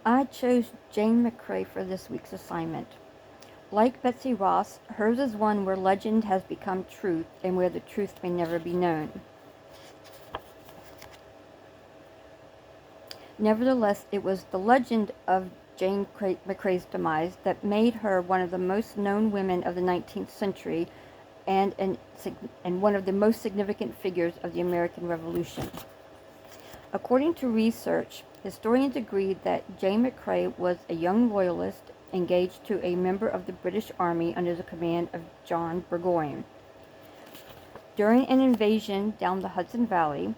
I chose Jane McCrae for this week's assignment. Like Betsy Ross, hers is one where legend has become truth and where the truth may never be known. Nevertheless, it was the legend of Jane McCrae's demise that made her one of the most known women of the 19th century and one of the most significant figures of the American Revolution. According to research, historians agree that Jane McCrae was a young loyalist engaged to a member of the British Army under the command of John Burgoyne. During an invasion down the Hudson Valley,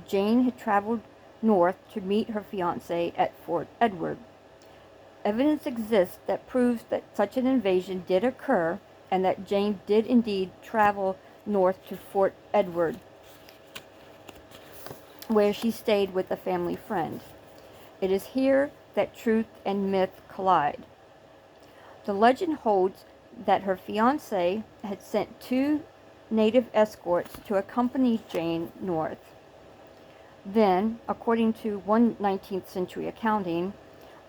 Jane had traveled north to meet her fiancé at Fort Edward. Evidence exists that proves that such an invasion did occur and that Jane did indeed travel north to Fort Edward, where she stayed with a family friend. It is here that truth and myth collide. The legend holds that her fiancé had sent 2 native escorts to accompany Jane north. Then, according to one 19th century accounting,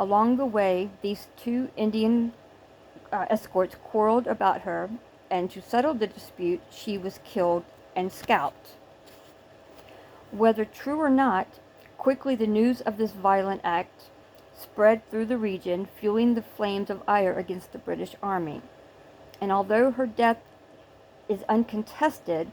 along the way, these 2 Indian escorts quarreled about her, and to settle the dispute, she was killed and scalped. Whether true or not, quickly the news of this violent act spread through the region, fueling the flames of ire against the British Army. And although her death is uncontested,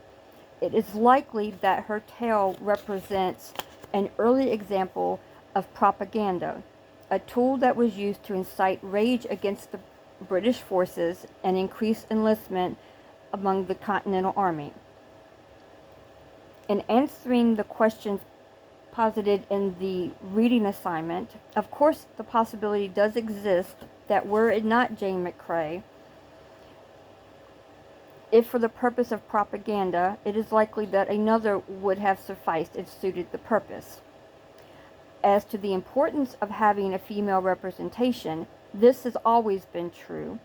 it is likely that her tale represents an early example of propaganda, a tool that was used to incite rage against the British forces and increase enlistment among the Continental Army. In answering the questions posited in the reading assignment, of course the possibility does exist that were it not Jane McCrae, if for the purpose of propaganda, it is likely that another would have sufficed and suited the purpose. As to the importance of having a female representation, this has always been true,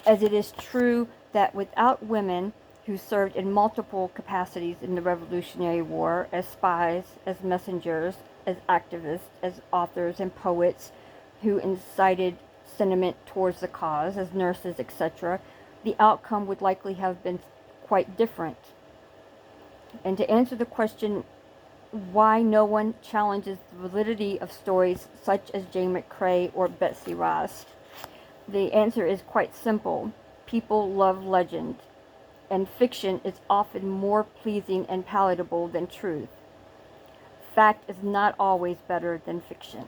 as it is true that without women who served in multiple capacities in the Revolutionary War, as spies, as messengers, as activists, as authors and poets who incited sentiment towards the cause, as nurses, etc., the outcome would likely have been quite different. And to answer the question why no one challenges the validity of stories such as Jane McCrae or Betsy Ross, the answer is quite simple. People love legend, and fiction is often more pleasing and palatable than truth. Fact is not always better than fiction.